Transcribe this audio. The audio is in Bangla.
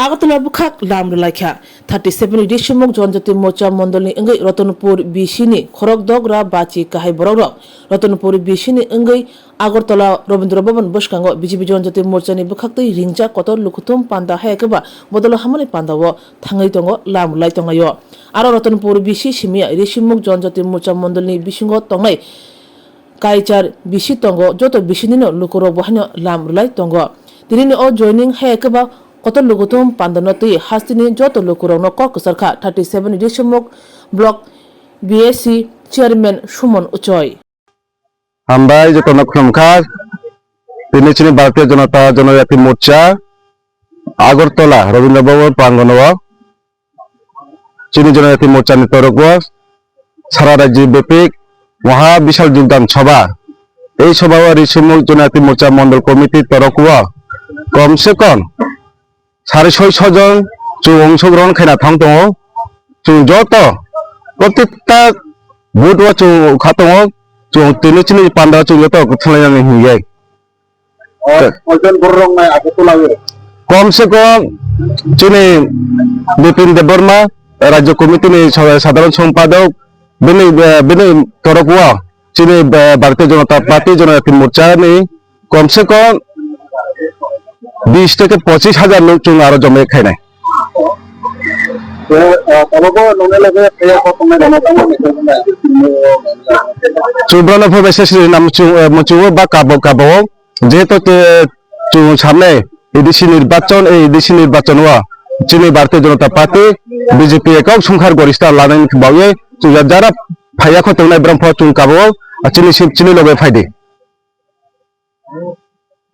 আগরতলা বুখাক লামরুলাইখা 37 ডিসেম্বর জনজাতি মোর্চা মন্ডলনি अंगै रतनपुर बिसिनि खरकदगरा बाची काहाय बरक रतनपुर बिसिनि अंगै আগরতলা রবীন্দ্র ভবন বসকাঙ্গ বিজেপি জনজাতি মোর্চানি বুখাক্তই রিংজা কত লুকুতুম পান্ডা হায়াকেবা বদল হামনি পান্দাও থাঙ্গাই দङ লামরুলাই দङायो आरो रतनपुर बिसि सिमिया रेसिमुक जन मोर्चा मण्डलनि बिसिंग तंनाय कायचार बिसि दङ जत बिसिनिनो लुकुरो बहानो लामरुलाई दङ दिनै अ जयनिं हायाकेबा কত লুকুতুম পান্দানতি হাস্তিনি যত লুকুরং কক সরকা 37 December block BSC chairman Suman উচয় আমরাই যত নক্ষমখার তিনি ভারতীয় জনতা জনজাতি মোর্চা আগরতলা রবীন্দ্র ভবন প্রাঙ্গণ চিনি জনজাতি মোর্চা তরফ সারা রাজ্য ব্যাপী মহা বিশাল যোগদান সভা এই সভা রিসমুক জনজাতি মোর্চা মন্ডল কমিটির তরফ কমসে কম 650 জন অংশগ্রহণ খাইনা থাং দङ যত প্রত্যেকটা বুথ খা দङ তিনি চিনি পান্ডা যত গছলাইনাनै হুইयै কমসে কম চিনি বিপিন দেববর্মা রাজ্য কমিটিनि সাধারণ সম্পাদক বিনি তরফ চিনি ভারতীয় জনতা পার্টি জনজাতি মোর্চাनि কমসে কম 20 থেকে 25,000 লোক আরো জমে খাইনাই চুব্রণ নাম মুচুও বা কাবো যেহেতু সামনে এডিসি নির্বাচন এই এডিসি নির্বাচন চিনি ভারতীয় জনতা পার্টি বিজেপি একক সংখ্যার গরিষ্ঠ লানাইনি বাউয়ে যারা ফাইয়া খতংনাই ব্রহ্ম চুং কাবো চিনি লগে ফাইদে